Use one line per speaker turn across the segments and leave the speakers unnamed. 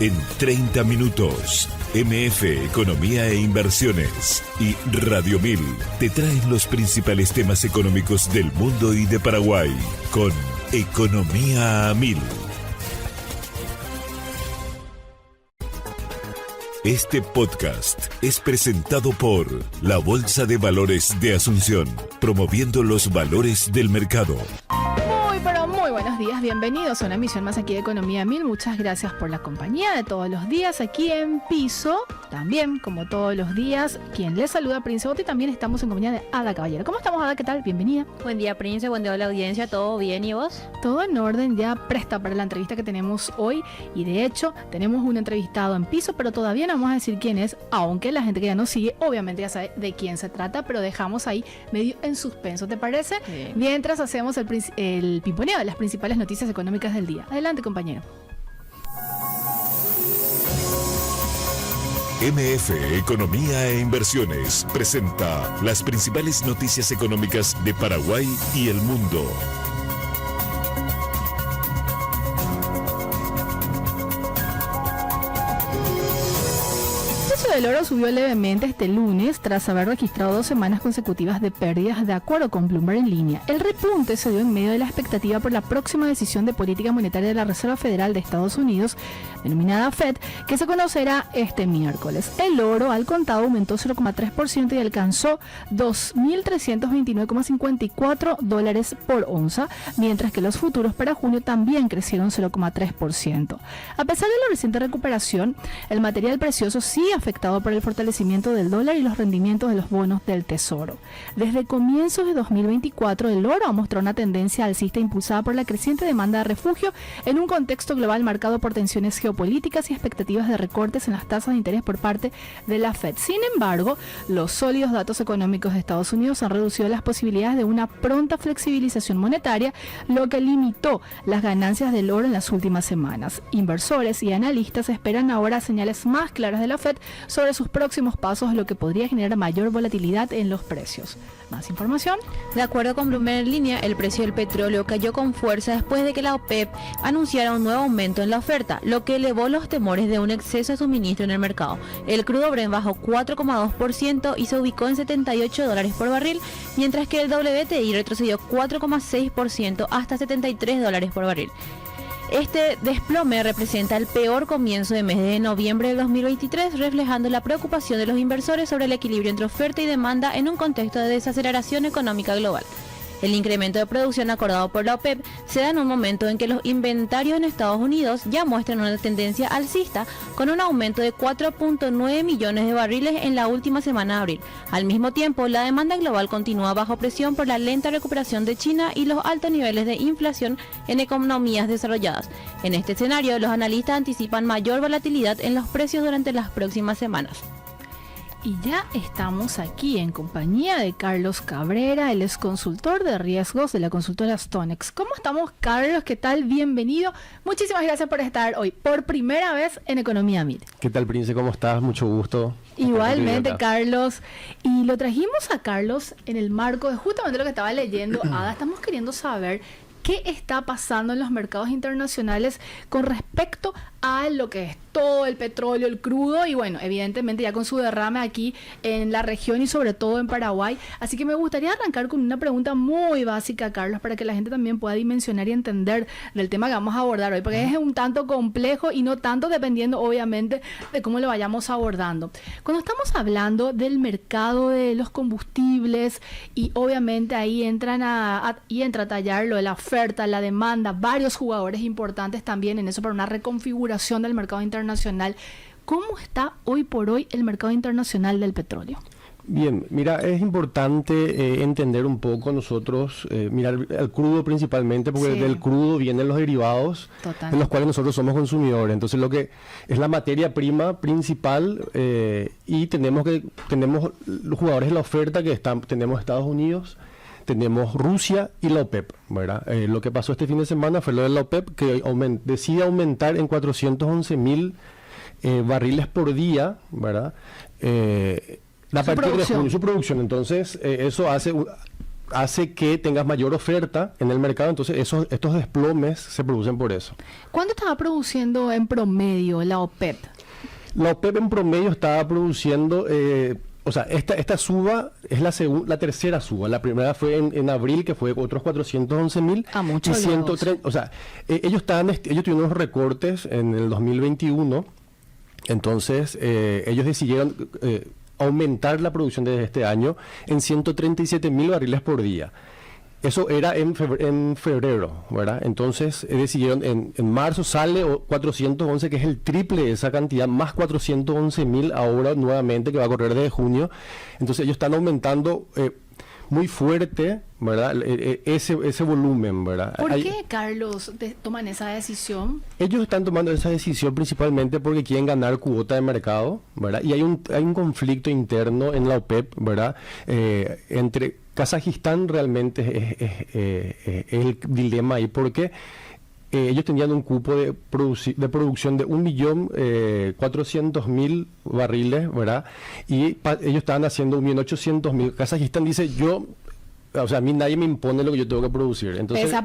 En 30 minutos, MF Economía e Inversiones y Radio 1000 te traen los principales temas económicos del mundo y de Paraguay con Economía a 1000. Este podcast es presentado por la Bolsa de Valores de Asunción, promoviendo los valores del mercado.
Muy buenos días, bienvenidos a una emisión más aquí de Economía 1000. Muchas gracias por la compañía de todos los días aquí en Piso. También, como todos los días, quien les saluda, Prince Boto, y también estamos en compañía de Ada Caballero. ¿Cómo estamos, Ada? ¿Qué tal? Bienvenida.
Buen día, Prince. Buen día a la audiencia. ¿Todo bien? ¿Y vos?
Todo en orden, ya presta para la entrevista que tenemos hoy. Y de hecho, tenemos un entrevistado en Piso, pero todavía no vamos a decir quién es, aunque la gente que ya nos sigue, obviamente ya sabe de quién se trata, pero dejamos ahí medio en suspenso, ¿te parece?
Sí.
Mientras hacemos el pimponeo de las principales noticias económicas del día. Adelante, compañero.
MF Economía e Inversiones presenta las principales noticias económicas de Paraguay y el mundo.
El oro subió levemente este lunes tras haber registrado 2 semanas consecutivas de pérdidas, de acuerdo con Bloomberg en línea. El repunte se dio en medio de la expectativa por la próxima decisión de política monetaria de la Reserva Federal de Estados Unidos, denominada FED, que se conocerá este miércoles. El oro al contado aumentó 0,3% y alcanzó $2.329,54 por onza, mientras que los futuros para junio también crecieron 0,3%. A pesar de la reciente recuperación, el material precioso sigue afectado por el fortalecimiento del dólar y los rendimientos de los bonos del Tesoro. Desde comienzos de 2024, el oro ha mostrado una tendencia alcista impulsada por la creciente demanda de refugio en un contexto global marcado por tensiones geopolíticas y expectativas de recortes en las tasas de interés por parte de la FED. Sin embargo, los sólidos datos económicos de Estados Unidos han reducido las posibilidades de una pronta flexibilización monetaria, lo que limitó las ganancias del oro en las últimas semanas. Inversores y analistas esperan ahora señales más claras de la FED sobre sus próximos pasos, lo que podría generar mayor volatilidad en los precios. ¿Más información?
De acuerdo con Bloomberg en línea, el precio del petróleo cayó con fuerza después de que la OPEP anunciara un nuevo aumento en la oferta, lo que elevó los temores de un exceso de suministro en el mercado. El crudo Brent bajó 4,2% y se ubicó en $78 por barril, mientras que el WTI retrocedió 4,6% hasta $73 por barril. Este desplome representa el peor comienzo de mes de noviembre de 2023, reflejando la preocupación de los inversores sobre el equilibrio entre oferta y demanda en un contexto de desaceleración económica global. El incremento de producción acordado por la OPEP se da en un momento en que los inventarios en Estados Unidos ya muestran una tendencia alcista, con un aumento de 4,9 millones de barriles en la última semana de abril. Al mismo tiempo, la demanda global continúa bajo presión por la lenta recuperación de China y los altos niveles de inflación en economías desarrolladas. En este escenario, los analistas anticipan mayor volatilidad en los precios durante las próximas semanas.
Y ya estamos aquí en compañía de Carlos Cabrera, él es consultor de riesgos de la consultora Stonex. ¿Cómo estamos, Carlos? ¿Qué tal? Bienvenido. Muchísimas gracias por estar hoy, por primera vez en Economía 1000.
¿Qué tal, Prince? ¿Cómo estás? Mucho gusto.
Igualmente, Carlos. Y lo trajimos a Carlos en el marco de justamente lo que estaba leyendo. Ada, estamos queriendo saber qué está pasando en los mercados internacionales con respecto a lo que es todo el petróleo, el crudo y bueno, evidentemente ya con su derrame aquí en la región y sobre todo en Paraguay. Así que me gustaría arrancar con una pregunta muy básica, Carlos, para que la gente también pueda dimensionar y entender del tema que vamos a abordar hoy, porque es un tanto complejo y no tanto dependiendo obviamente de cómo lo vayamos abordando. Cuando estamos hablando del mercado de los combustibles y obviamente ahí entra a tallar lo de la oferta, la demanda, varios jugadores importantes también en eso para una reconfiguración del mercado internacional. ¿Cómo está hoy por hoy el mercado internacional del petróleo?
Bien, mira, es importante entender un poco nosotros, mirar el crudo principalmente, porque
Sí.
del crudo vienen los derivados,
Total.
de los cuales nosotros somos consumidores. Entonces, lo que es la materia prima principal, y tenemos los jugadores de la oferta que tenemos Estados Unidos, tenemos Rusia y la OPEP, ¿verdad? Lo que pasó este fin de semana fue lo de la OPEP, que decide aumentar en 411,000 barriles por día, ¿verdad? A partir de junio, su producción. Entonces, eso hace hace que tengas mayor oferta en el mercado, entonces estos desplomes se producen por eso.
¿Cuánto estaba produciendo en promedio la OPEP?
La OPEP en promedio estaba produciendo, o sea, esta suba es la tercera suba. La primera fue en abril, que fue otros 411.000.
A mucho
y 130, o sea, ellos tuvieron unos recortes en el 2021, entonces ellos decidieron aumentar la producción de este año en 137.000 barriles por día. Eso era en febrero, ¿verdad? Entonces decidieron, en marzo sale 411, que es el triple de esa cantidad, más 411.000 ahora nuevamente, que va a correr desde junio. Entonces ellos están aumentando muy fuerte, ¿verdad? Ese volumen, ¿verdad?
¿Por qué, Carlos, toman esa decisión?
Ellos están tomando esa decisión principalmente porque quieren ganar cuota de mercado, ¿verdad? Y hay un conflicto interno en la OPEP, ¿verdad? Entre Kazajistán realmente es el dilema ahí, porque ellos tenían un cupo de producción de 1.400.000 barriles, ¿verdad? Y ellos estaban haciendo 1.800.000. Kazajistán dice, o sea, a mí nadie me impone lo que yo tengo que producir. Entonces,
a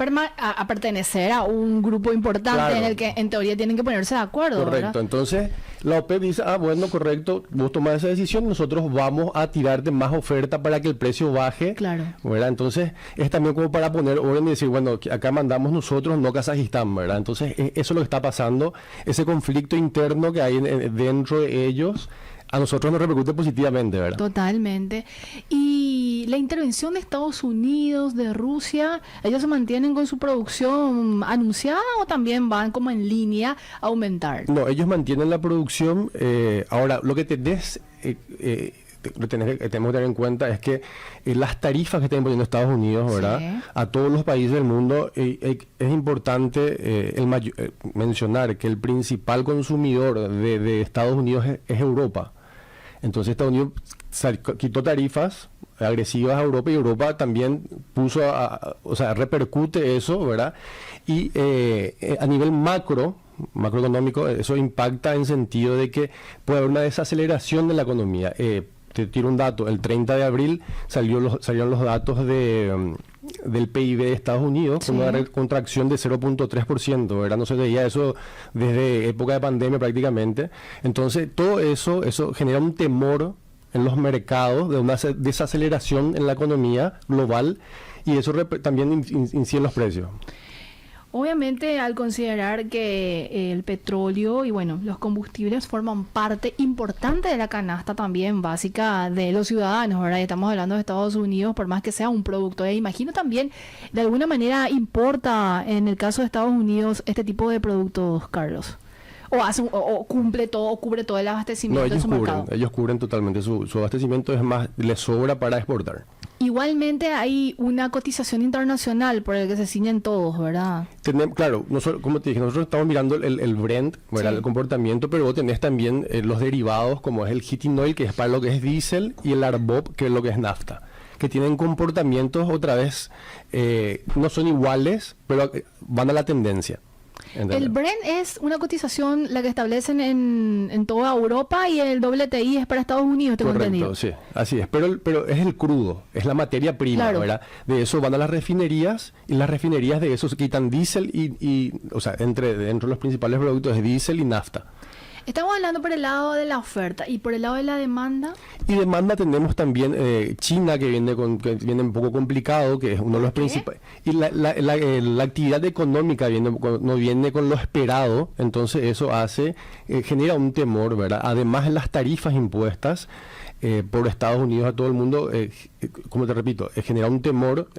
pertenecer a un grupo importante, claro, en el que en teoría tienen que ponerse de acuerdo.
Correcto, ¿verdad? Entonces la OPEP dice, bueno, correcto, vos tomás esa decisión, nosotros vamos a tirarte más oferta para que el precio baje. Claro. ¿Verdad? Entonces es también como para poner orden y decir, bueno, acá mandamos nosotros, no Kazajistán, ¿verdad? Entonces eso es lo que está pasando, ese conflicto interno que hay dentro de ellos. A nosotros nos repercute positivamente, ¿verdad? Totalmente.
Y la intervención de Estados Unidos, de Rusia, ¿ellos se mantienen con su producción anunciada o también van como en línea a aumentar?
No, ellos mantienen la producción. Ahora, lo que tenemos que tener en cuenta es que las tarifas que están poniendo Estados Unidos, ¿verdad? Sí. A todos los países del mundo, es importante mencionar que el principal consumidor de Estados Unidos es Europa. Entonces Estados Unidos quitó tarifas agresivas a Europa y Europa también puso, o sea, repercute eso, ¿verdad? Y a nivel macroeconómico, eso impacta en sentido de que puede haber una desaceleración de la economía. Te tiro un dato, el 30 de abril salieron los datos del PIB de Estados Unidos, sí, con una contracción de 0.3%, ¿verdad? No se veía eso desde época de pandemia prácticamente. Entonces, todo eso genera un temor en los mercados de una desaceleración en la economía global y eso también incide en los precios.
Obviamente, al considerar que el petróleo y bueno, los combustibles forman parte importante de la canasta también básica de los ciudadanos, ¿verdad? Estamos hablando de Estados Unidos, por más que sea un producto. Imagino también, de alguna manera, importa en el caso de Estados Unidos este tipo de productos, Carlos. O cubre todo el abastecimiento de su mercado.
Ellos cubren totalmente su abastecimiento, es más, les sobra para exportar.
Igualmente hay una cotización internacional por el que se ciñen todos, ¿verdad?
Claro, como te dije, nosotros estamos mirando el Brent, ¿verdad? Sí. El comportamiento, pero vos tenés también los derivados, como es el heating oil, que es para lo que es diésel, y el RBOB, que es lo que es nafta, que tienen comportamientos otra vez, no son iguales, pero van a la tendencia.
El Brent es una cotización la que establecen en toda Europa y el WTI es para Estados Unidos, tengo entendido.
Sí, así es, pero es el crudo, es la materia prima, claro, ¿verdad? De eso van a las refinerías y las refinerías de eso se quitan diésel y o sea, dentro de los principales productos es diésel y nafta.
Estamos hablando por el lado de la oferta y por el lado de la demanda.
Y demanda tenemos también China que viene un poco complicado, que es uno de los principales. Y la actividad económica no viene con lo esperado, entonces eso genera un temor, ¿verdad? Además las tarifas impuestas por Estados Unidos a todo el mundo, como te repito, genera un temor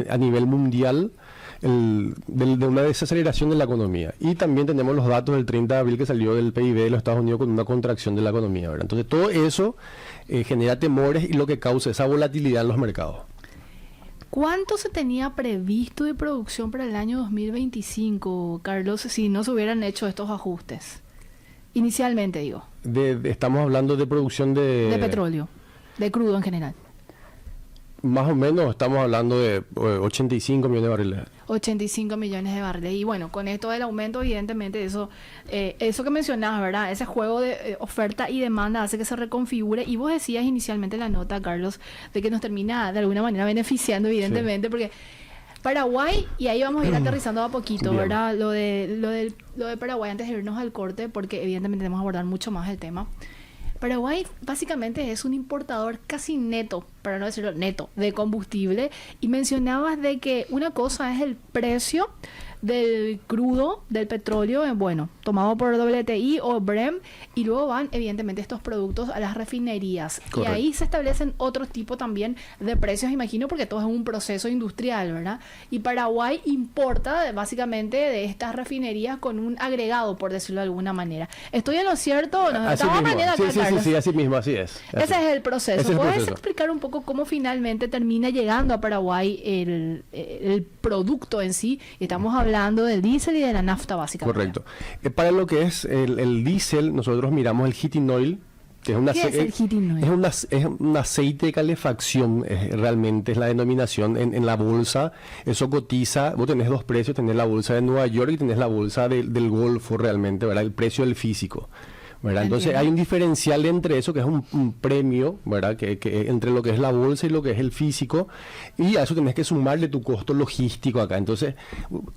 a nivel mundial. De una desaceleración de la economía. Y también tenemos los datos del 30 de abril que salió del PIB de los Estados Unidos con una contracción de la economía, ¿verdad? Entonces todo eso genera temores y lo que causa esa volatilidad en los mercados.
¿Cuánto se tenía previsto de producción para el año 2025, Carlos, si no se hubieran hecho estos ajustes? Inicialmente, digo.
Estamos hablando de producción de
petróleo, de crudo en general.
Más o menos estamos hablando de 85 millones de barriles.
85 millones de barriles. Y bueno, con esto del aumento, evidentemente, eso que mencionabas, ¿verdad? Ese juego de oferta y demanda hace que se reconfigure. Y vos decías inicialmente en la nota, Carlos, de que nos termina de alguna manera beneficiando, evidentemente, porque Paraguay, y ahí vamos a ir aterrizando a poquito,
Bien.
¿verdad? Lo de Paraguay, antes de irnos al corte, porque evidentemente tenemos que abordar mucho más el tema. Paraguay básicamente es un importador casi neto, para no decirlo neto, de combustible. Y mencionabas de que una cosa es el precio del crudo, del petróleo, bueno, tomado por WTI o Brent, y luego van evidentemente estos productos a las refinerías.
Correcto.
Y ahí se establecen otro tipo también de precios, imagino, porque todo es un proceso industrial, ¿verdad? Y Paraguay importa básicamente de estas refinerías con un agregado, por decirlo de alguna manera. ¿Estoy en lo cierto? Nos
Así
estamos
mismo.
aprendiendo acá,
Sí,
Carlos.
sí, así mismo, así es. Así.
Ese es el proceso.
Ese es el
¿Puedes
proceso.
explicar un poco cómo finalmente termina llegando a Paraguay el producto en sí? Estamos hablando del diésel y de la nafta, básicamente.
Correcto. Para lo que es el diésel, nosotros miramos el heating oil, que es
¿Qué es el heating oil?
es un aceite de calefacción, realmente es la denominación en la bolsa. Eso cotiza, vos tenés dos precios, tenés la bolsa de Nueva York y tenés la bolsa del Golfo realmente, ¿verdad? El precio del físico, ¿verdad? Entonces
Entiendo.
hay un diferencial entre eso, que es un premio, ¿verdad? Que entre lo que es la bolsa y lo que es el físico, y a eso tenés que sumarle tu costo logístico acá. Entonces,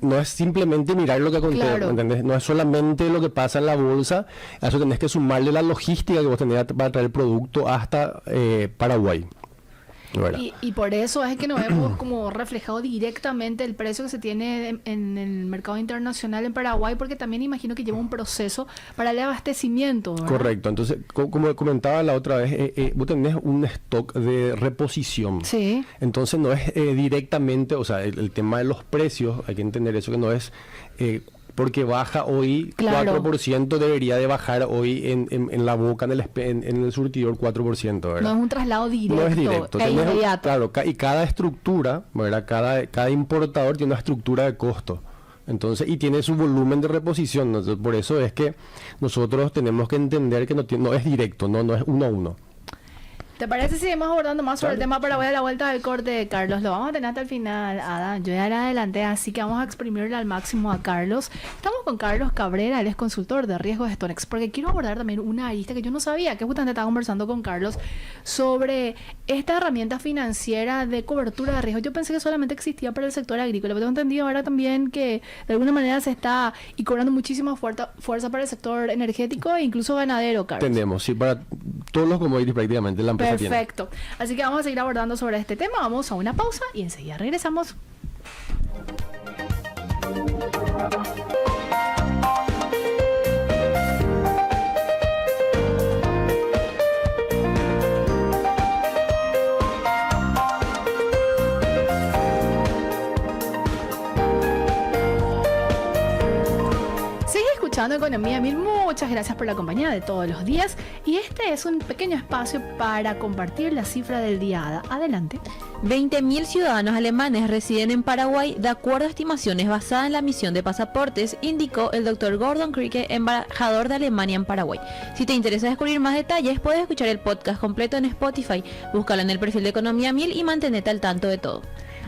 no es simplemente mirar lo que acontece,
Claro.
¿entendés? No es solamente lo que pasa en la bolsa, a eso tenés que sumarle la logística que vos tenés para traer el producto hasta Paraguay, ¿verdad?
Y por eso es que nos vemos como reflejado directamente el precio que se tiene en el mercado internacional en Paraguay, porque también imagino que lleva un proceso para el abastecimiento, ¿verdad?
Correcto. Entonces, como comentaba la otra vez, vos tenés un stock de reposición.
Sí.
Entonces, no es directamente, o sea, el tema de los precios, hay que entender eso, que no es porque baja hoy
Claro.
4%, debería de bajar hoy en la boca, en el surtidor 4%, ¿verdad?
No es un traslado directo,
No es directo.
e
Tenés
inmediato.
claro, y cada estructura, ¿verdad? Cada importador tiene una estructura de costo. Entonces, y tiene su volumen de reposición. Entonces, por eso es que nosotros tenemos que entender que no es directo, no es uno a uno.
¿Te parece si seguimos abordando más sobre
Dale.
el tema Paraguay a la vuelta del corte, Carlos? Lo vamos a tener hasta el final, Ada. Yo ya le adelanté, así que vamos a exprimirle al máximo a Carlos. Estamos con Carlos Cabrera, él es consultor de riesgos de Stonex, porque quiero abordar también una arista que yo no sabía, que justamente estaba conversando con Carlos sobre esta herramienta financiera de cobertura de riesgos. Yo pensé que solamente existía para el sector agrícola, pero tengo entendido ahora también que de alguna manera se está y cobrando muchísima fuerza para el sector energético e incluso ganadero, Carlos.
Tenemos, sí, para todos los commodities prácticamente la empresa tiene.
Perfecto. Así que vamos a seguir abordando sobre este tema. Vamos a una pausa y enseguida regresamos. Sigue escuchando Economía Mil. Muchas gracias por la compañía de todos los días. Y este es un pequeño espacio para compartir la cifra del día. Ada, adelante.
20.000 ciudadanos alemanes residen en Paraguay de acuerdo a estimaciones basadas en la emisión de pasaportes, indicó el Dr. Gordon Krike, embajador de Alemania en Paraguay. Si te interesa descubrir más detalles, puedes escuchar el podcast completo en Spotify, búscalo en el perfil de Economía 1000 y mantenete al tanto de todo.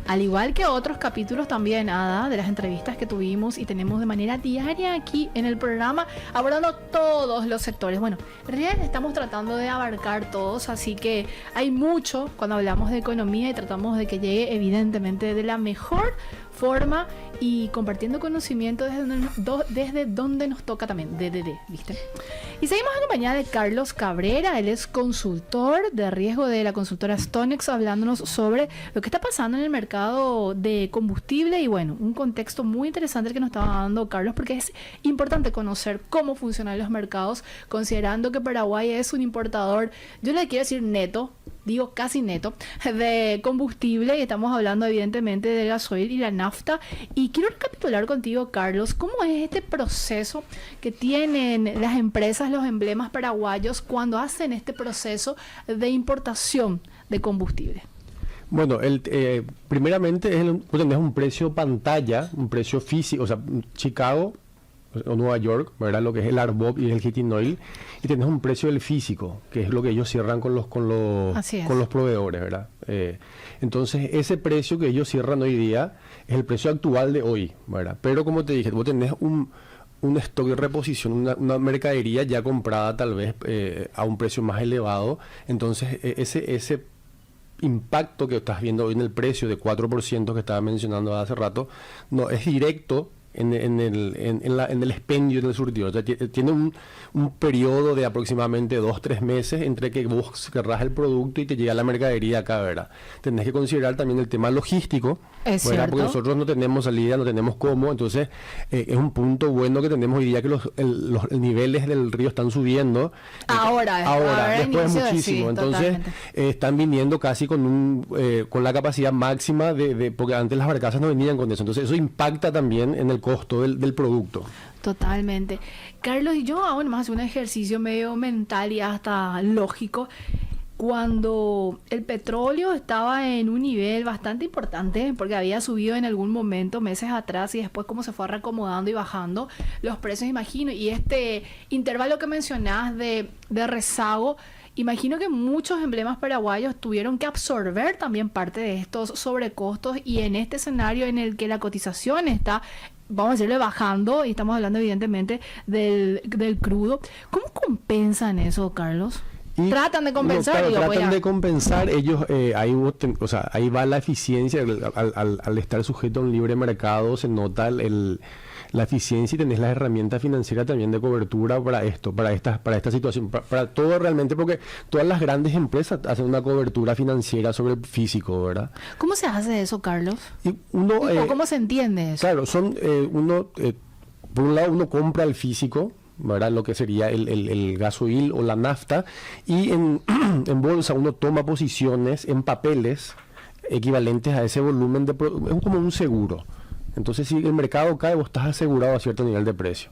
Al igual que otros capítulos también, Ada, de las entrevistas que tuvimos y tenemos de manera diaria aquí en el programa, abordando todos los sectores. Bueno, en realidad estamos tratando de abarcar todos, así que hay mucho cuando hablamos de economía y tratamos de que llegue evidentemente de la mejor forma y compartiendo conocimiento desde donde nos toca también, ¿viste? Y seguimos acompañada de Carlos Cabrera, él es consultor de riesgo de la consultora Stonex, hablándonos sobre lo que está pasando en el mercado de combustible y bueno, un contexto muy interesante que nos estaba dando Carlos, porque es importante conocer cómo funcionan los mercados, considerando que Paraguay es un importador, yo le quiero decir neto, digo casi neto, de combustible, y estamos hablando evidentemente de gasoil y la nafta. Y quiero recapitular contigo, Carlos, cómo es este proceso que tienen las empresas, los emblemas paraguayos, cuando hacen este proceso de importación de combustible.
Bueno, primeramente vos tenés un precio pantalla, un precio físico, o sea, Chicago o Nueva York, ¿verdad? Lo que es el RBOB y el heating oil, y tenés un precio del físico, que es lo que ellos cierran con los proveedores, ¿verdad? Entonces, ese precio que ellos cierran hoy día es el precio actual de hoy, ¿verdad? Pero como te dije, vos tenés un stock de reposición, una mercadería ya comprada tal vez a un precio más elevado, entonces ese impacto que estás viendo hoy en el precio de 4% que estaba mencionando hace rato, no es directo en el expendio del surtidor. O sea, tiene un periodo de aproximadamente 2-3 meses entre que vos querrás el producto y te llega la mercadería acá, ¿verdad? Tenés que considerar también el tema logístico, ¿verdad? Porque nosotros no tenemos salida, no tenemos cómo, entonces es un punto bueno que tenemos hoy día, que los niveles del río están subiendo. Ahora después muchísimo. Entonces están viniendo casi con la capacidad máxima porque antes las barcazas no venían con eso. Entonces eso impacta también en el costo del producto.
Totalmente. Carlos, y yo hago nomás un ejercicio medio mental y hasta lógico. Cuando el petróleo estaba en un nivel bastante importante, porque había subido en algún momento meses atrás, y después como se fue reacomodando y bajando los precios, imagino, y este intervalo que mencionás de rezago, imagino que muchos emblemas paraguayos tuvieron que absorber también parte de estos sobrecostos, y en este escenario en el que la cotización está, vamos a decirle, bajando, y estamos hablando evidentemente del crudo, ¿cómo compensan eso, Carlos? Tratan de compensar.
Tratan de compensar. Ellos, ahí va la eficiencia. Al estar sujeto a un libre mercado, se nota la eficiencia, y tenés las herramientas financieras también de cobertura para esto, para esta situación, para todo realmente, porque todas las grandes empresas hacen una cobertura financiera sobre el físico, ¿verdad?
¿Cómo se hace eso, Carlos? ¿Cómo se entiende eso?
Claro, por un lado uno compra el físico, ¿verdad? Lo que sería el gasoil o la nafta, y en bolsa uno toma posiciones en papeles equivalentes a ese volumen es como un seguro. Entonces, si el mercado cae, vos estás asegurado a cierto nivel de precio.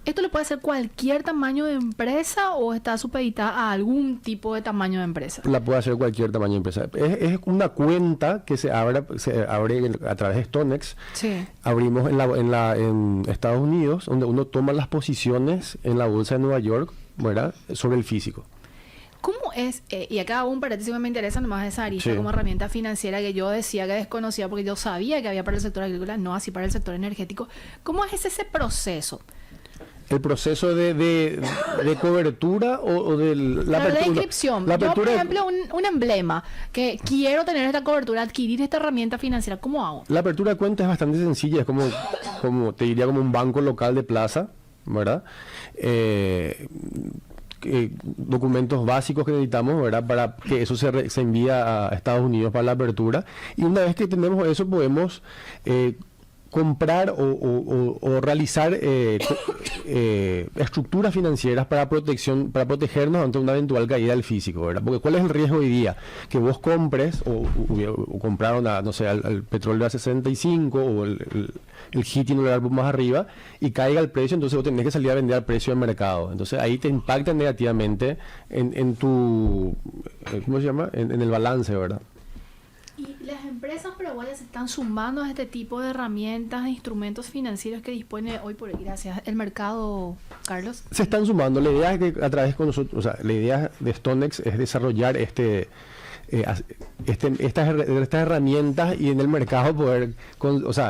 ¿Esto lo puede hacer cualquier tamaño de empresa o está supeditada a algún tipo de tamaño de empresa?
La puede hacer cualquier tamaño de empresa. Es una cuenta que se abre a través de StoneX. Sí. Abrimos en Estados Unidos, donde uno toma las posiciones en la bolsa de Nueva York, ¿verdad?, sobre el físico.
¿Cómo es, y acá hago un paréntesis, me interesa nomás esa arista como herramienta financiera que yo decía que desconocía, porque yo sabía que había para el sector agrícola, no así para el sector energético? ¿Cómo es ese proceso? ¿El
proceso de cobertura o de la apertura?
La inscripción. Yo, por ejemplo, un emblema que quiero tener esta cobertura, adquirir esta herramienta financiera, ¿cómo hago? La apertura de cuenta es bastante sencilla, es como te diría, como un banco local de plaza, ¿verdad? Documentos básicos que necesitamos, ¿verdad?, para que eso se envíe a Estados Unidos para la apertura, y una vez que tenemos eso podemos comprar o realizar estructuras financieras para protegernos ante una eventual caída del físico, ¿verdad? Porque ¿cuál es el riesgo hoy día? Que vos compres o compraron al petróleo a 65 o el heating o el árbol más arriba y caiga el precio, entonces vos tenés que salir a vender al precio del mercado. Entonces ahí te impacta negativamente en tu, ¿cómo se llama? En el balance, ¿verdad? ¿Y las empresas paraguayas se están sumando a este tipo de herramientas, de instrumentos financieros que dispone hoy por hoy, gracias el mercado, Carlos? Se están sumando. La idea es que a través con nosotros, la idea de StoneX es desarrollar estas herramientas y en el mercado poder,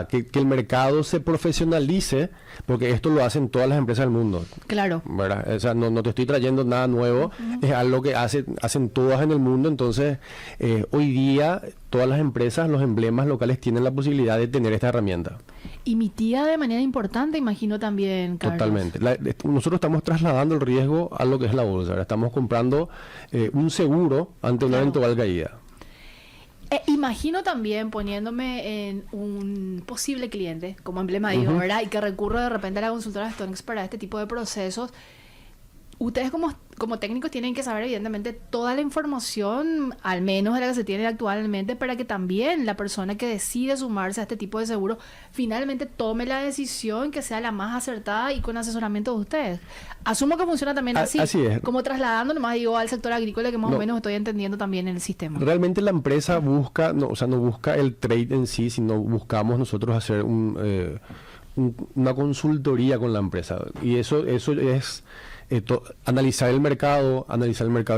que el mercado se profesionalice, porque esto lo hacen todas las empresas del mundo. Claro. ¿Verdad? O sea, no te estoy trayendo nada nuevo, es algo que hacen todas en el mundo. Entonces, hoy día todas las empresas, los emblemas locales tienen la posibilidad de tener esta herramienta. Y mitiga de manera importante, imagino también, Carlos. Totalmente. Nosotros estamos trasladando el riesgo a lo que es la bolsa. ¿Verdad? Estamos comprando un seguro ante una eventual caída. Imagino también poniéndome en un posible cliente, como emblema digo, ¿verdad? Y que recurro de repente a la consultora de StoneX para este tipo de procesos. Ustedes como técnicos tienen que saber evidentemente toda la información, al menos de la que se tiene actualmente, para que también la persona que decide sumarse a este tipo de seguro finalmente tome la decisión que sea la más acertada y con asesoramiento de ustedes. Asumo que funciona también así. Así es. Como trasladando nomás digo al sector agrícola, que más o menos estoy entendiendo también en el sistema. Realmente la empresa busca, no busca el trade en sí, sino buscamos nosotros hacer
una consultoría con la empresa. Y eso es analizar el mercado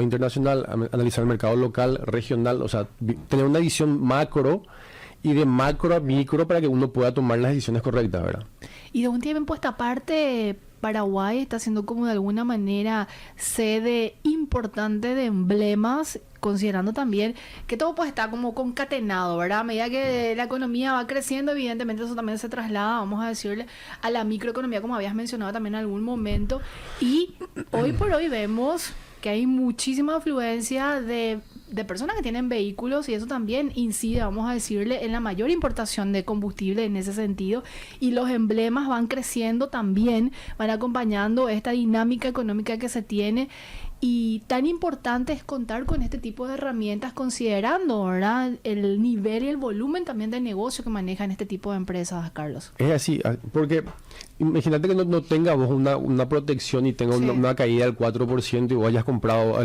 internacional, analizar el mercado local, regional, o sea, tener una visión macro y de macro a micro para que uno pueda tomar las decisiones correctas, ¿verdad?
Y de un tiempo a esta parte, Paraguay está siendo como de alguna manera sede importante de emblemas, considerando también que todo pues está como concatenado, ¿verdad? A medida que la economía va creciendo, evidentemente eso también se traslada, vamos a decirle, a la microeconomía, como habías mencionado también en algún momento. Y hoy por hoy vemos que hay muchísima afluencia de personas que tienen vehículos, y eso también incide, vamos a decirle, en la mayor importación de combustible en ese sentido, y los emblemas van creciendo también, van acompañando esta dinámica económica que se tiene. Y tan importante es contar con este tipo de herramientas, considerando, ¿verdad?, el nivel y el volumen también de negocio que manejan este tipo de empresas, Carlos.
Es así, porque imagínate que no tenga vos una protección y tenga una caída del 4% y vos hayas comprado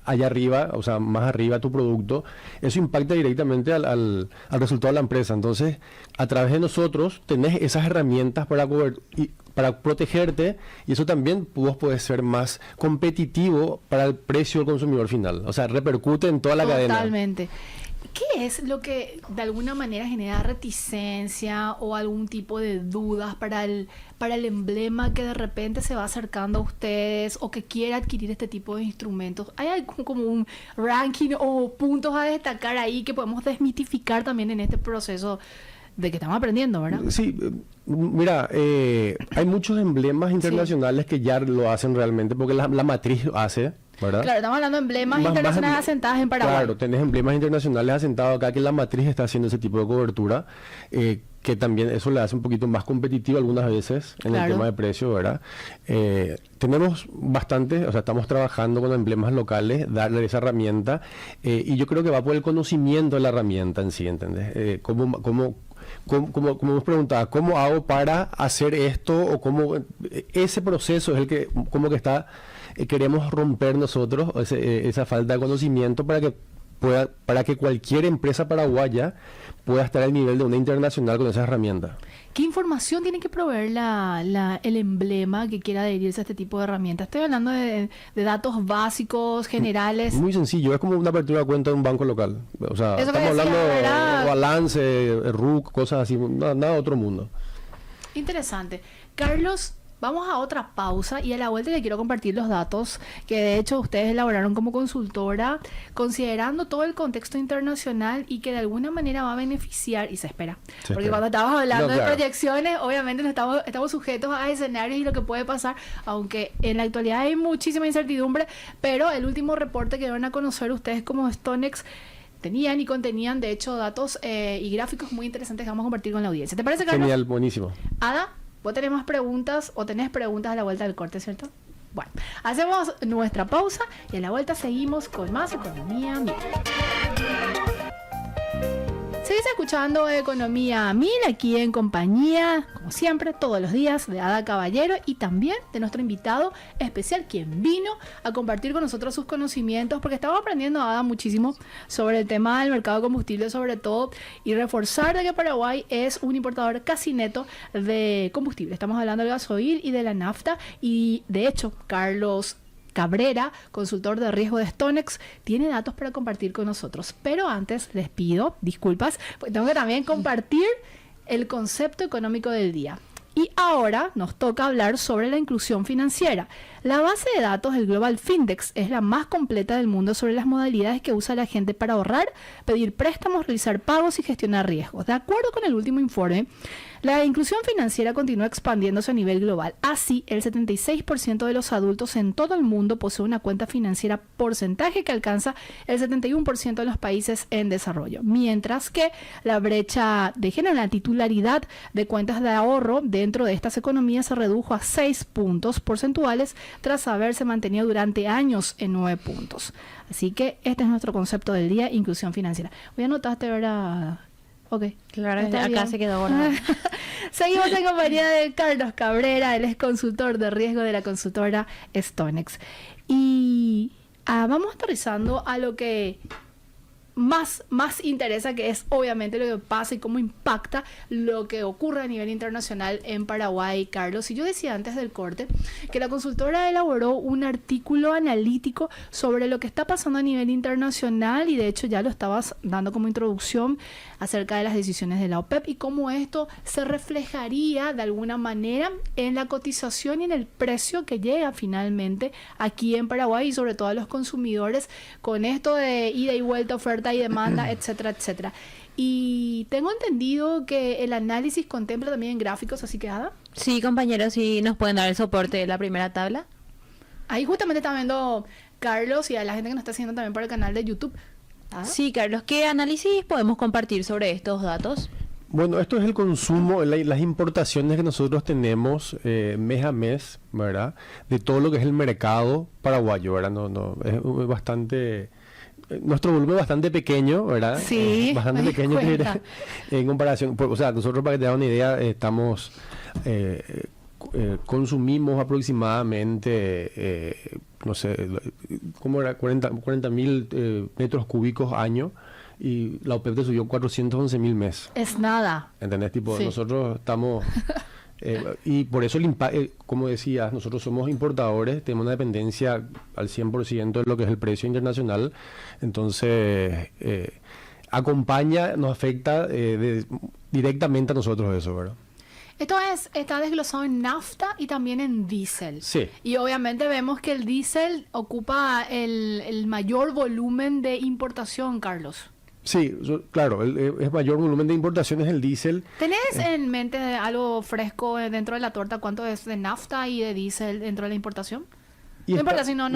allá arriba, o sea, más arriba tu producto, eso impacta directamente al resultado de la empresa. Entonces, a través de nosotros tenés esas herramientas para protegerte, y eso también vos podés ser más competitivo para el precio del consumidor final. O sea, repercute en toda la cadena.
Totalmente. ¿Qué es lo que de alguna manera genera reticencia o algún tipo de dudas para el emblema que de repente se va acercando a ustedes o que quiera adquirir este tipo de instrumentos? ¿Hay como un ranking o puntos a destacar ahí que podemos desmitificar también en este proceso de que estamos aprendiendo, verdad?
Sí, mira, hay muchos emblemas internacionales que ya lo hacen realmente, porque la matriz lo hace, ¿verdad? Claro,
estamos hablando de emblemas internacionales asentados en Paraguay. Claro,
tenés emblemas internacionales asentados acá, que la matriz está haciendo ese tipo de cobertura, que también eso le hace un poquito más competitivo algunas veces en el tema de precio, ¿verdad? Tenemos bastante, o sea, estamos trabajando con emblemas locales, darle esa herramienta, y yo creo que va por el conocimiento de la herramienta en sí, ¿entendés? Como nos preguntaba, ¿cómo hago para hacer esto? O cómo ese proceso es el que como que queremos romper nosotros, esa falta de conocimiento para que cualquier empresa paraguaya pueda estar al nivel de una internacional con esas herramientas.
¿Qué información tiene que proveer el emblema que quiera adherirse a este tipo de herramientas? Estoy hablando de datos básicos, generales.
Muy sencillo, es como una apertura de cuenta de un banco local. O sea,
eso
estamos hablando de balance, RUC, cosas así, nada de otro mundo.
Interesante. Carlos, vamos a otra pausa y a la vuelta le quiero compartir los datos que de hecho ustedes elaboraron como consultora, considerando todo el contexto internacional y que de alguna manera va a beneficiar, y se espera. Porque cuando estamos hablando de proyecciones, obviamente no estamos sujetos a escenarios y lo que puede pasar, aunque en la actualidad hay muchísima incertidumbre, pero el último reporte que van a conocer ustedes como Stonex tenían y contenían, de hecho, datos y gráficos muy interesantes que vamos a compartir con la audiencia. ¿Te parece, Carlos?
Genial, buenísimo.
Ada, vos tenés más preguntas o tenés preguntas a la vuelta del corte, ¿cierto? Bueno, hacemos nuestra pausa y a la vuelta seguimos con más Economía Mil. Seguís escuchando Economía Mil aquí en compañía, como siempre, todos los días, de Ada Caballero y también de nuestro invitado especial, quien vino a compartir con nosotros sus conocimientos, porque estamos aprendiendo, Ada, muchísimo sobre el tema del mercado de combustible, sobre todo, y reforzar de que Paraguay es un importador casi neto de combustible. Estamos hablando del gasoil y de la nafta, y de hecho, Carlos Cabrera, consultor de riesgo de Stonex, tiene datos para compartir con nosotros. Pero antes les pido disculpas, porque tengo que también compartir el concepto económico del día. Y ahora nos toca hablar sobre la inclusión financiera. La base de datos del Global Findex es la más completa del mundo sobre las modalidades que usa la gente para ahorrar, pedir préstamos, realizar pagos y gestionar riesgos. De acuerdo con el último informe, la inclusión financiera continúa expandiéndose a nivel global. Así, el 76% de los adultos en todo el mundo posee una cuenta financiera, porcentaje que alcanza el 71% de los países en desarrollo. Mientras que la brecha de género, la titularidad de cuentas de ahorro dentro de estas economías se redujo a 6 puntos porcentuales tras haberse mantenido durante años en 9 puntos. Así que este es nuestro concepto del día, inclusión financiera. Voy a anotaste ahora. Ok,
claro, acá se quedó guardado.
Seguimos en compañía de Carlos Cabrera, él es consultor de riesgo de la consultora Stonex. Y vamos aterrizando a lo que más interesa, que es obviamente lo que pasa y cómo impacta lo que ocurre a nivel internacional en Paraguay, Carlos. Y yo decía antes del corte que la consultora elaboró un artículo analítico sobre lo que está pasando a nivel internacional, y de hecho ya lo estabas dando como introducción acerca de las decisiones de la OPEP y cómo esto se reflejaría de alguna manera en la cotización y en el precio que llega finalmente aquí en Paraguay, y sobre todo a los consumidores, con esto de ida y vuelta, oferta y demanda, etcétera, etcétera. Y tengo entendido que el análisis contempla también gráficos, así que Ada.
Sí, compañeros, sí nos pueden dar el soporte de la primera tabla.
Ahí justamente está viendo Carlos y a la gente que nos está haciendo también por el canal de YouTube. ¿Ada?
Sí, Carlos, ¿qué análisis podemos compartir sobre estos datos?
Bueno, esto es el consumo, las importaciones que nosotros tenemos mes a mes, ¿verdad? De todo lo que es el mercado paraguayo, ¿verdad? Es bastante... Nuestro volumen es bastante pequeño, ¿verdad?
Sí,
bastante pequeño en comparación. O sea, nosotros, para que te hagan una idea, estamos... consumimos aproximadamente, no sé, ¿cómo era? 40.000 metros cúbicos año, y la OPEP te subió 411.000 mes.
Es nada.
¿Entendés? Tipo,
Sí.
nosotros estamos... y por eso, como decías, nosotros somos importadores, tenemos una dependencia al 100% de lo que es el precio internacional. Entonces, acompaña, nos afecta directamente a nosotros eso, ¿verdad?
Esto está desglosado en nafta y también en diésel.
Sí.
Y obviamente vemos que el diésel ocupa el mayor volumen de importación, Carlos.
Sí, claro, es mayor volumen de importaciones el diésel.
¿Tenés en mente algo fresco dentro de la torta? ¿Cuánto es de nafta y de diésel dentro de la importación? No importa si no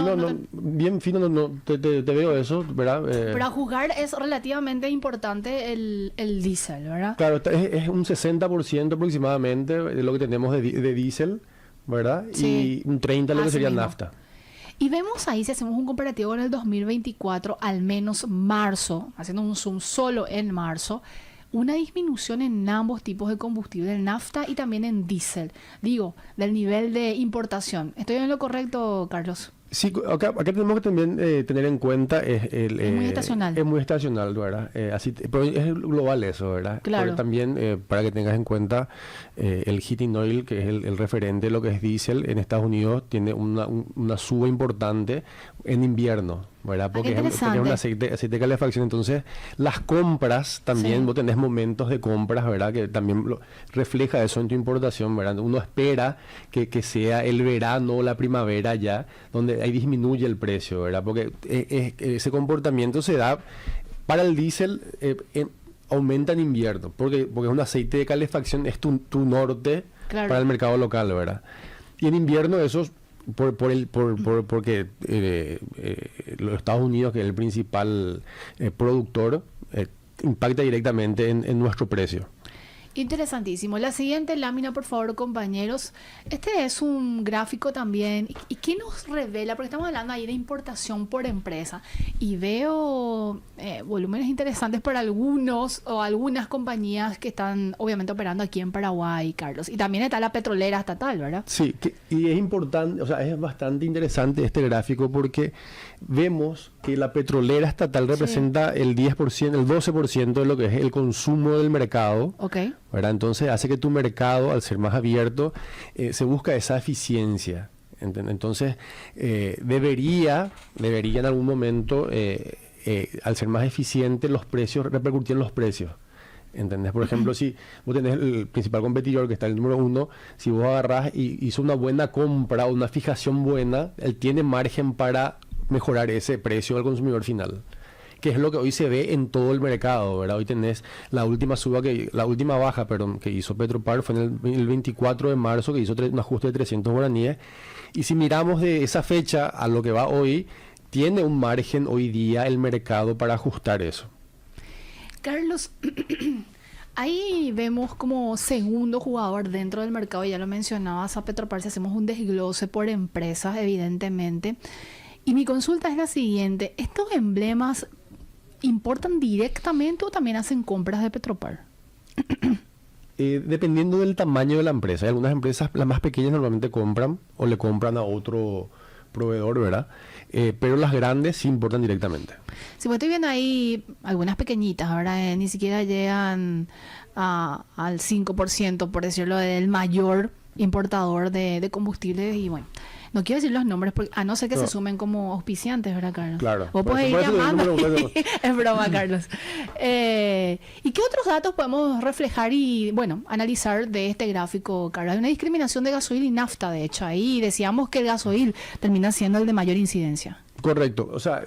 bien fino, te veo eso, ¿verdad?
Pero a juzgar es relativamente importante el diésel, ¿verdad?
Claro, es un 60% aproximadamente de lo que tenemos de diésel, ¿verdad?
Sí.
Y un 30% lo que
Así
sería
mismo.
nafta.
Y vemos ahí, si hacemos un comparativo con el 2024, al menos marzo, haciendo un zoom solo en marzo, una disminución en ambos tipos de combustible, en nafta y también en diésel. Digo, del nivel de importación. ¿Estoy en lo correcto, Carlos?
Sí, acá tenemos que también tener en cuenta
Es muy estacional.
Es muy estacional, ¿verdad? Pero es global eso, ¿verdad?
Claro.
Porque también, para que tengas en cuenta, el heating oil, que es el referente de lo que es diésel, en Estados Unidos tiene una suba importante en invierno, ¿verdad? Porque es un aceite de calefacción. Entonces, las compras también,
Sí.
vos tenés momentos de compras, ¿verdad? Que también refleja eso en tu importación, ¿verdad? Uno espera que sea el verano o la primavera ya, donde ahí disminuye el precio, ¿verdad? Porque ese comportamiento se da para el diésel, aumenta en invierno, porque es un aceite de calefacción, es tu norte.
Claro.
Para el mercado local, ¿verdad? Y en invierno eso porque los Estados Unidos, que es el principal productor, impacta directamente en nuestro precio.
Interesantísimo. La siguiente lámina, por favor, compañeros. Este es un gráfico también. ¿Y qué nos revela? Porque estamos hablando ahí de importación por empresa. Y veo volúmenes interesantes para algunos o algunas compañías que están obviamente operando aquí en Paraguay, Carlos. Y también está la petrolera estatal, ¿verdad?
Sí, y es importante, o sea, es bastante interesante este gráfico porque vemos que la petrolera estatal representa el 10%, el 12% de lo que es el consumo del mercado.
Ok.
¿Verdad? Entonces hace que tu mercado, al ser más abierto, se busca esa eficiencia. Entonces debería en algún momento, al ser más eficiente, los precios, repercutir en los precios. ¿Entendés? Por ejemplo, si vos tenés el principal competidor, que está el número 1, si vos agarrás y hizo una buena compra o una fijación buena, él tiene margen para mejorar ese precio al consumidor final, que es lo que hoy se ve en todo el mercado, ¿verdad? Hoy tenés la última baja, que hizo Petropar fue en el 24 de marzo, que hizo un ajuste de 300 guaraníes, y si miramos de esa fecha a lo que va hoy, tiene un margen hoy día el mercado para ajustar eso.
Carlos, ahí vemos como segundo jugador dentro del mercado, ya lo mencionabas, a Petropar, si hacemos un desglose por empresas, evidentemente. Y mi consulta es la siguiente: ¿estos emblemas importan directamente o también hacen compras de Petropar?
Dependiendo del tamaño de la empresa. Hay algunas empresas, las más pequeñas, normalmente compran o le compran a otro proveedor, ¿verdad? Pero las grandes sí importan directamente.
Sí, pues estoy viendo ahí algunas pequeñitas, ¿verdad? Ni siquiera llegan al 5%, por decirlo, del mayor importador de combustibles. Y bueno, no quiero decir los nombres, porque, a no ser que se sumen como auspiciantes, ¿verdad, Carlos?
Claro.
Vos podés ir llamando. Es broma, Carlos. ¿Y qué otros datos podemos reflejar y, bueno, analizar de este gráfico, Carlos? Hay una discriminación de gasoil y nafta, de hecho. Ahí decíamos que el gasoil termina siendo el de mayor incidencia.
Correcto. O sea,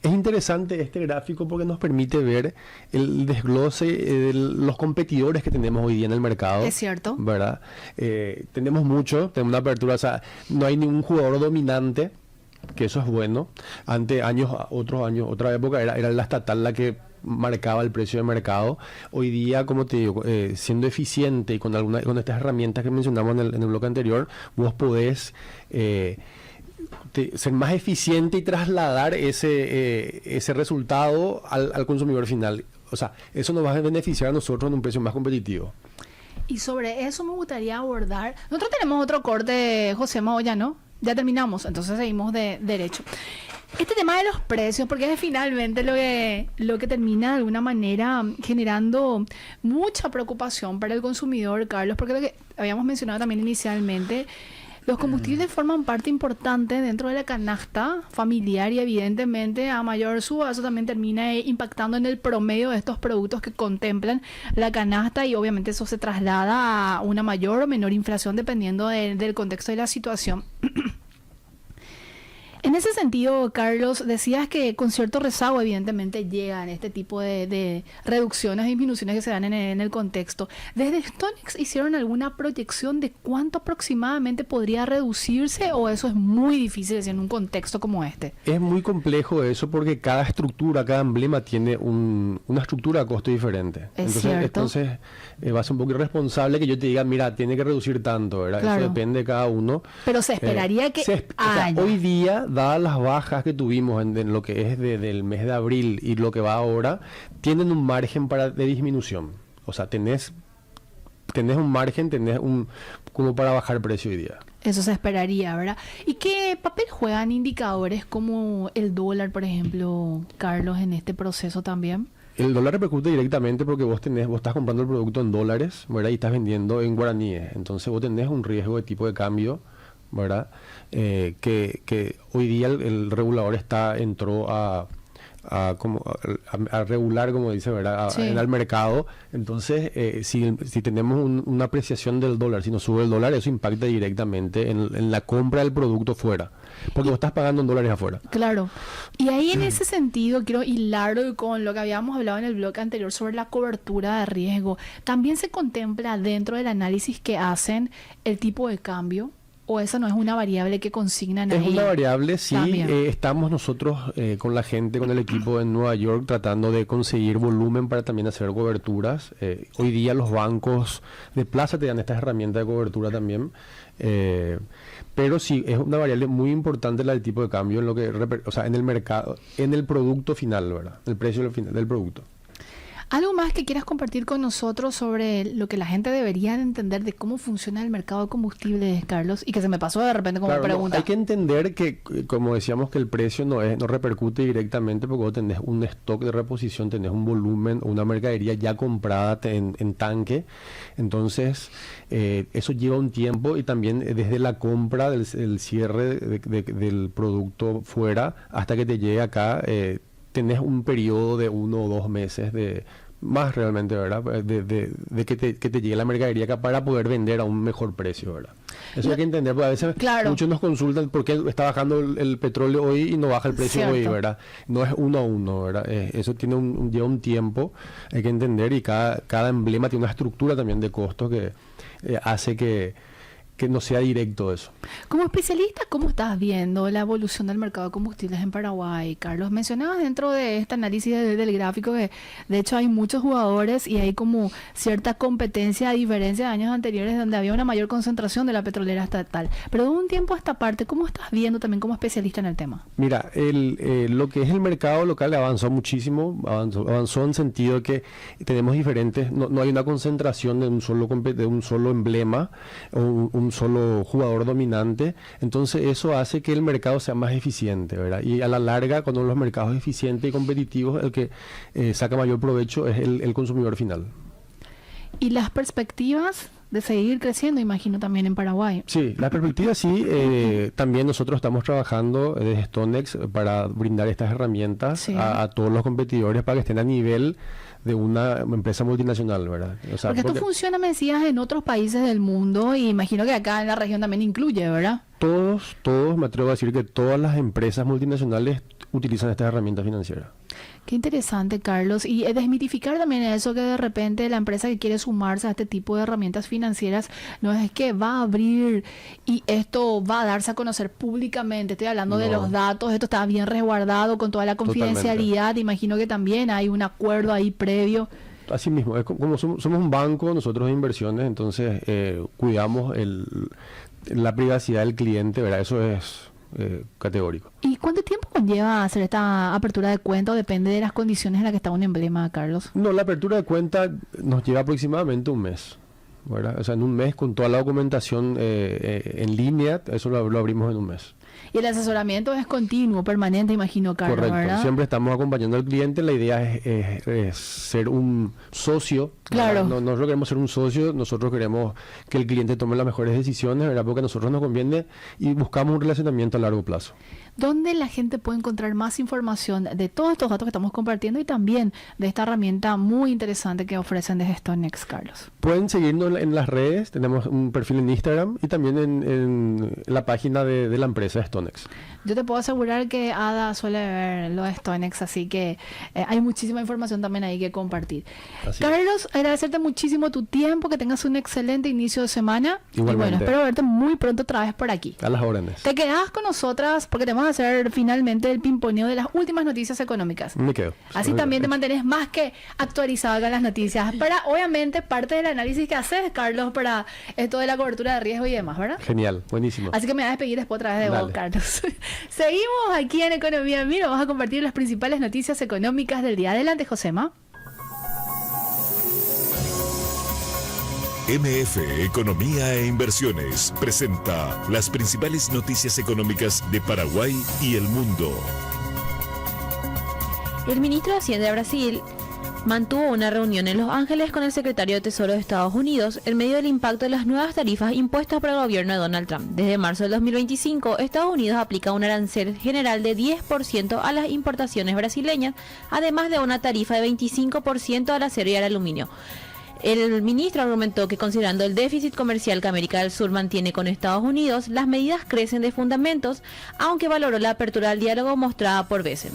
es interesante este gráfico porque nos permite ver el desglose de los competidores que tenemos hoy día en el mercado.
Es cierto.
¿Verdad? Tenemos una apertura, o sea, no hay ningún jugador dominante, que eso es bueno. Otra época era la estatal la que marcaba el precio de mercado. Hoy día, como te digo, siendo eficiente y con estas herramientas que mencionamos en el bloque anterior, vos podés ser más eficiente y trasladar ese resultado al consumidor final. O sea, eso nos va a beneficiar a nosotros en un precio más competitivo.
Y sobre eso me gustaría abordar. Nosotros tenemos otro corte, José Moya, ¿no? Ya terminamos, entonces seguimos de derecho. Este tema de los precios, porque es finalmente lo que termina de alguna manera generando mucha preocupación para el consumidor, Carlos, porque lo que habíamos mencionado también inicialmente, los combustibles forman parte importante dentro de la canasta familiar y evidentemente a mayor suba eso también termina impactando en el promedio de estos productos que contemplan la canasta y obviamente eso se traslada a una mayor o menor inflación dependiendo del contexto de la situación. En ese sentido, Carlos, decías que con cierto rezago evidentemente llegan este tipo de reducciones y disminuciones que se dan en el contexto. ¿Desde Stonex hicieron alguna proyección de cuánto aproximadamente podría reducirse o eso es muy difícil en un contexto como este?
Es muy complejo eso porque cada estructura, cada emblema tiene una estructura de costo diferente. Entonces va a ser un poco irresponsable que yo te diga, mira, tiene que reducir tanto, ¿verdad?
Claro.
Eso depende de cada uno.
Pero se esperaría que haya.
Hoy día, dadas las bajas que tuvimos en lo que es del mes de abril y lo que va ahora, tienen un margen de disminución. O sea, tenés un margen, como para bajar el precio hoy día.
Eso se esperaría, ¿verdad? ¿Y qué papel juegan indicadores como el dólar, por ejemplo, Carlos, en este proceso también?
El dólar repercute directamente porque vos estás comprando el producto en dólares, ¿verdad? Y estás vendiendo en guaraníes. Entonces vos tenés un riesgo de tipo de cambio, ¿verdad? Que hoy día el regulador entró a regular, como dice, ¿verdad?
Sí.
Al mercado. Entonces, si tenemos una apreciación del dólar, si nos sube el dólar, eso impacta directamente en la compra del producto fuera. Porque vos estás pagando en dólares afuera.
Claro. Y ahí en ese sentido quiero hilarlo con lo que habíamos hablado en el bloque anterior sobre la cobertura de riesgo. ¿También se contempla dentro del análisis que hacen el tipo de cambio? ¿O esa no es una variable que consignan ahí?
Es una variable, sí. Estamos nosotros con la gente, con el equipo en Nueva York, tratando de conseguir volumen para también hacer coberturas. Hoy día los bancos de plaza te dan estas herramientas de cobertura también. Pero sí, es una variable muy importante la del tipo de cambio, en el mercado, en el producto final, ¿verdad? El precio del producto.
¿Algo más que quieras compartir con nosotros sobre lo que la gente debería entender de cómo funciona el mercado de combustibles, Carlos? Y que se me pasó de repente como pregunta.
Hay que entender que, como decíamos, que el precio no repercute directamente porque vos tenés un stock de reposición, tenés un volumen, una mercadería ya comprada en tanque. Entonces, eso lleva un tiempo y también desde la compra, el cierre del producto fuera hasta que te llegue acá, tenés un periodo de 1 o 2 meses más realmente, ¿verdad? De que te llegue la mercadería acá para poder vender a un mejor precio, ¿verdad? Eso hay que entender, porque a veces muchos nos consultan por qué está bajando el petróleo hoy y no baja el precio hoy, ¿verdad? No es 1 a 1, ¿verdad? Eso lleva un tiempo, hay que entender, y cada emblema tiene una estructura también de costos que hace que no sea directo eso.
Como especialista, ¿cómo estás viendo la evolución del mercado de combustibles en Paraguay, Carlos? Mencionabas dentro de este análisis del gráfico que de hecho hay muchos jugadores y hay como cierta competencia a diferencia de años anteriores donde había una mayor concentración de la petrolera estatal. Pero de un tiempo a esta parte, ¿cómo estás viendo también como especialista en el tema? Mira,
lo que es el mercado local avanzó muchísimo, avanzó en sentido de que tenemos diferentes, no hay una concentración de un solo emblema o un un solo jugador dominante, entonces eso hace que el mercado sea más eficiente, ¿verdad? Y a la larga, cuando los mercados eficientes y competitivos, el que saca mayor provecho es el consumidor final.
Y las perspectivas de seguir creciendo, imagino, también en Paraguay.
Sí, la perspectiva sí. También nosotros estamos trabajando desde Stonex para brindar estas herramientas
Sí.
a todos los competidores para que estén a nivel de una empresa multinacional, ¿verdad? O sea,
Porque esto funciona, me decías, en otros países del mundo y imagino que acá en la región también incluye, ¿verdad?
todos, me atrevo a decir que todas las empresas multinacionales utilizan estas herramientas financieras.
Qué interesante, Carlos. Y desmitificar también eso que de repente la empresa que quiere sumarse a este tipo de herramientas financieras no es que va a abrir y esto va a darse a conocer públicamente. Estoy hablando de los datos, esto está bien resguardado con toda la confidencialidad. Imagino que también hay un acuerdo ahí previo.
Así mismo, es como somos un banco nosotros de inversiones, entonces cuidamos la privacidad del cliente, ¿verdad? Eso es categórico.
¿Y cuánto tiempo conlleva hacer esta apertura de cuenta o depende de las condiciones en las que está un emblema, Carlos?
No, la apertura de cuenta nos lleva aproximadamente un mes, ¿verdad? O sea, en un mes con toda la documentación en línea, eso lo abrimos en un mes.
Y el asesoramiento es continuo, permanente, imagino, Carlos,
Correcto,
¿verdad?
siempre estamos acompañando al cliente, la idea es ser un socio.
Claro.
No, nosotros queremos ser un socio, nosotros queremos que el cliente tome las mejores decisiones, ¿verdad? Porque a nosotros nos conviene y buscamos un relacionamiento a largo plazo.
¿Dónde la gente puede encontrar más información de todos estos datos que estamos compartiendo y también de esta herramienta muy interesante que ofrecen desde StoneX, Carlos?
Pueden seguirnos en las redes, tenemos un perfil en Instagram y también en la página de la empresa StoneX.
Yo te puedo asegurar que Ada suele ver lo de StoneX, así que hay muchísima información también ahí que compartir.
Así
Carlos, agradecerte muchísimo tu tiempo, que tengas un excelente inicio de semana.
Igualmente.
Y bueno, espero verte muy pronto otra vez por aquí.
A las órdenes.
Te quedas con nosotras porque te vamos a hacer finalmente el pimponeo de las últimas noticias económicas.
Me quedo.
Así también te mantenés más que actualizado con las noticias. Para, obviamente, parte del análisis que haces, Carlos, para esto de la cobertura de riesgo y demás, ¿verdad?
Genial, buenísimo.
Así que me voy a despedir después otra vez de vos,
Dale.
Carlos. Seguimos aquí en Economía Mira. Vamos a compartir las principales noticias económicas del día. Adelante, Josema.
MF Economía e Inversiones presenta las principales noticias económicas de Paraguay y el mundo.
El ministro de Hacienda de Brasil mantuvo una reunión en Los Ángeles con el secretario de Tesoro de Estados Unidos en medio del impacto de las nuevas tarifas impuestas por el gobierno de Donald Trump. Desde marzo del 2025, Estados Unidos aplica un arancel general de 10% a las importaciones brasileñas, además de una tarifa de 25% al acero y al aluminio. El ministro argumentó que considerando el déficit comercial que América del Sur mantiene con Estados Unidos, las medidas crecen de fundamentos, aunque valoró la apertura al diálogo mostrada por Bessel.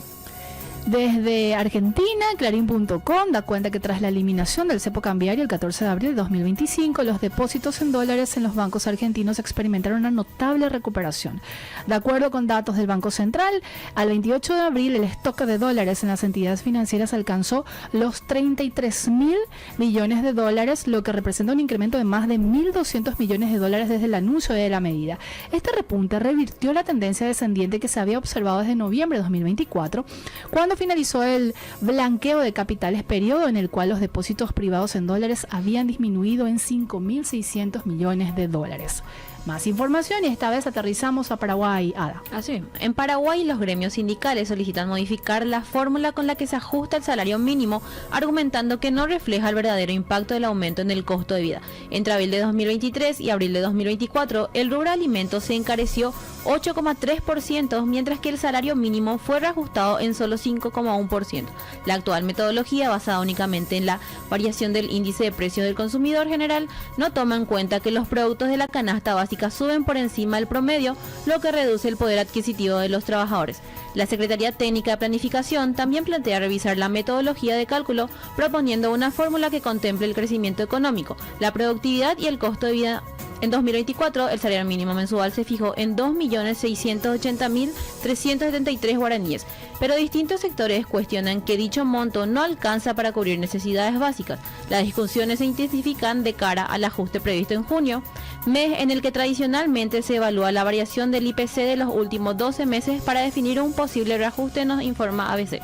Desde Argentina, Clarín.com da cuenta que tras la eliminación del cepo cambiario el 14 de abril de 2025, los depósitos en dólares en los bancos argentinos experimentaron una notable recuperación. De acuerdo con datos del Banco Central, al 28 de abril el stock de dólares en las entidades financieras alcanzó los 33.000 millones de dólares, lo que representa un incremento de más de 1.200 millones de dólares desde el anuncio de la medida. Este repunte revirtió la tendencia descendiente que se había observado desde noviembre de 2024, cuando finalizó el blanqueo de capitales, periodo en el cual los depósitos privados en dólares habían disminuido en 5.600 millones de dólares. Más información y esta vez aterrizamos a Paraguay, Ada.
Así, en Paraguay los gremios sindicales solicitan modificar la fórmula con la que se ajusta el salario mínimo, argumentando que no refleja el verdadero impacto del aumento en el costo de vida. Entre abril de 2023 y abril de 2024, el rubro alimentos se encareció 8,3%, mientras que el salario mínimo fue reajustado en solo 5,1%. La actual metodología, basada únicamente en la variación del índice de precios del consumidor general, no toma en cuenta que los productos de la canasta básica suben por encima del promedio, lo que reduce el poder adquisitivo de los trabajadores. La Secretaría Técnica de Planificación también plantea revisar la metodología de cálculo, proponiendo una fórmula que contemple el crecimiento económico, la productividad y el costo de vida. En 2024, el salario mínimo mensual se fijó en 2.680.373 guaraníes, pero distintos sectores cuestionan que dicho monto no alcanza para cubrir necesidades básicas. Las discusiones se intensifican de cara al ajuste previsto en junio, mes en el que tradicionalmente se evalúa la variación del IPC de los últimos 12 meses para definir un posible reajuste, nos informa ABC.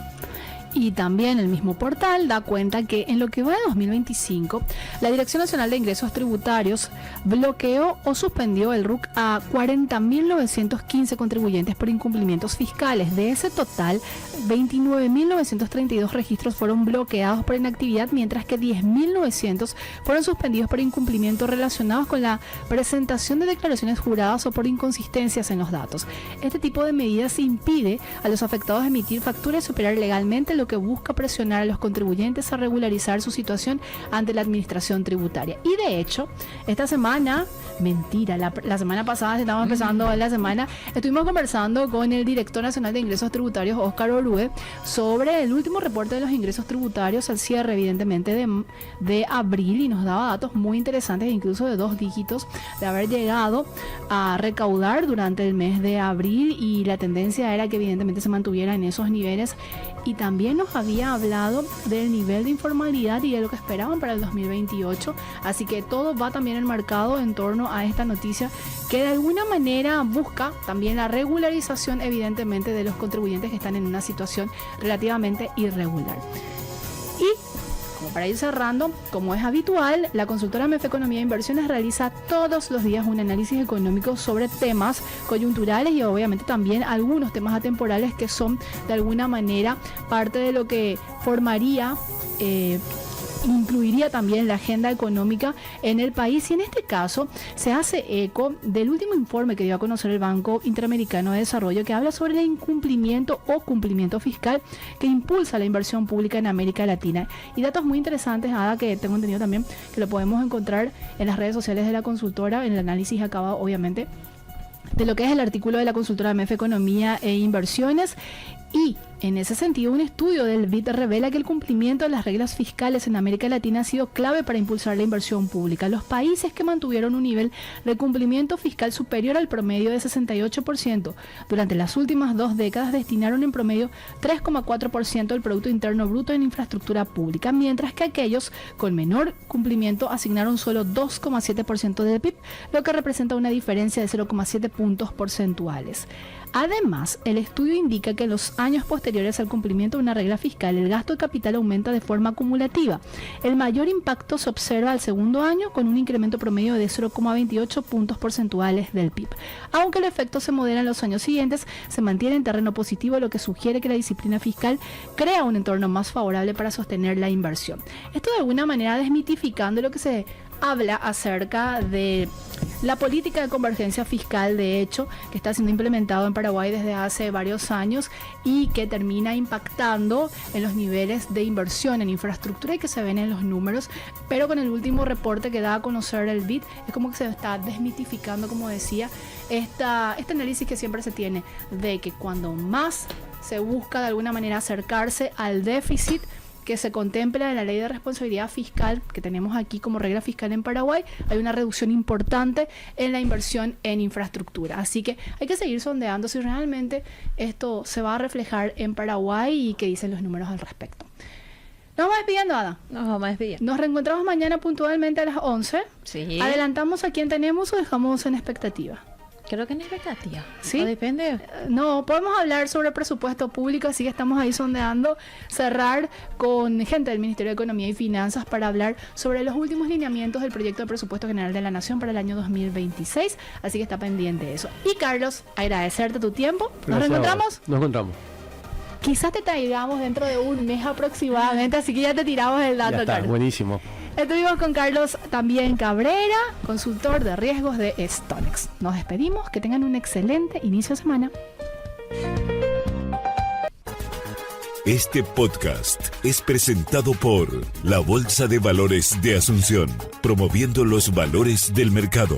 Y también el mismo portal da cuenta que en lo que va de 2025, la Dirección Nacional de Ingresos Tributarios bloqueó o suspendió el RUC a 40.915 contribuyentes por incumplimientos fiscales. De ese total, 29.932 registros fueron bloqueados por inactividad, mientras que 10.900 fueron suspendidos por incumplimientos relacionados con la presentación de declaraciones juradas o por inconsistencias en los datos. Este tipo de medidas impide a los afectados emitir facturas y superar legalmente, lo que busca presionar a los contribuyentes a regularizar su situación ante la administración tributaria. Y de hecho, esta semana, la semana pasada, estamos empezando la semana, estuvimos conversando con el director nacional de ingresos tributarios, Óscar Orue, sobre el último reporte de los ingresos tributarios al cierre, evidentemente, de abril, y nos daba datos muy interesantes, incluso de 2 dígitos, de haber llegado a recaudar durante el mes de abril, y la tendencia era que evidentemente se mantuviera en esos niveles. Y también nos había hablado del nivel de informalidad y de lo que esperaban para el 2028. Así que todo va también enmarcado en torno a esta noticia, que de alguna manera busca también la regularización, evidentemente, de los contribuyentes que están en una situación relativamente irregular. Y como para ir cerrando, como es habitual, la consultora MEF Economía e Inversiones realiza todos los días un análisis económico sobre temas coyunturales y obviamente también algunos temas atemporales que son de alguna manera parte de lo que formaría, incluiría también la agenda económica en el país. Y en este caso se hace eco del último informe que dio a conocer el Banco Interamericano de Desarrollo, que habla sobre el incumplimiento o cumplimiento fiscal que impulsa la inversión pública en América Latina. Y datos muy interesantes, Ada, que tengo entendido también que lo podemos encontrar en las redes sociales de la consultora, en el análisis acabado obviamente de lo que es el artículo de la consultora MEF Economía e Inversiones. Y en ese sentido, un estudio del BID revela que el cumplimiento de las reglas fiscales en América Latina ha sido clave para impulsar la inversión pública. Los países que mantuvieron un nivel de cumplimiento fiscal superior al promedio de 68% durante las últimas 2 décadas destinaron en promedio 3,4% del Producto Interno Bruto en infraestructura pública, mientras que aquellos con menor cumplimiento asignaron solo 2,7% del PIB, lo que representa una diferencia de 0,7 puntos porcentuales. Además, el estudio indica que en los años posteriores al cumplimiento de una regla fiscal, el gasto de capital aumenta de forma acumulativa. El mayor impacto se observa al segundo año, con un incremento promedio de 0,28 puntos porcentuales del PIB. Aunque el efecto se modera en los años siguientes, se mantiene en terreno positivo, lo que sugiere que la disciplina fiscal crea un entorno más favorable para sostener la inversión. Esto de alguna manera desmitificando lo que se habla acerca de la política de convergencia fiscal, de hecho, que está siendo implementado en Paraguay desde hace varios años y que termina impactando en los niveles de inversión en infraestructura y que se ven en los números, pero con el último reporte que da a conocer el BID es como que se está desmitificando, como decía, este análisis que siempre se tiene de que cuando más se busca de alguna manera acercarse al déficit que se contempla en la ley de responsabilidad fiscal que tenemos aquí como regla fiscal en Paraguay, hay una reducción importante en la inversión en infraestructura. Así que hay que seguir sondeando si realmente esto se va a reflejar en Paraguay y qué dicen los números al respecto. Nos vamos despidiendo, Ada.
Nos vamos a despedir.
Nos reencontramos mañana puntualmente a las 11.
Sí.
¿Adelantamos a quién tenemos o dejamos en expectativa?
Creo que en expectativa.
¿Sí?
¿O depende?
No, podemos hablar sobre presupuesto público, así que estamos ahí sondeando, cerrar con gente del Ministerio de Economía y Finanzas para hablar sobre los últimos lineamientos del proyecto de presupuesto general de la Nación para el año 2026, así que está pendiente de eso. Y Carlos, agradecerte tu tiempo. ¿Nos reencontramos?
Nos encontramos.
Quizás te traigamos dentro de un mes aproximadamente, así que ya te tiramos el dato,
Ya está,
Carlos.
buenísimo.
Estuvimos con Carlos también Cabrera, consultor de riesgos de Stonex. Nos despedimos, que tengan un excelente inicio de semana.
Este podcast es presentado por la Bolsa de Valores de Asunción, promoviendo los valores del mercado.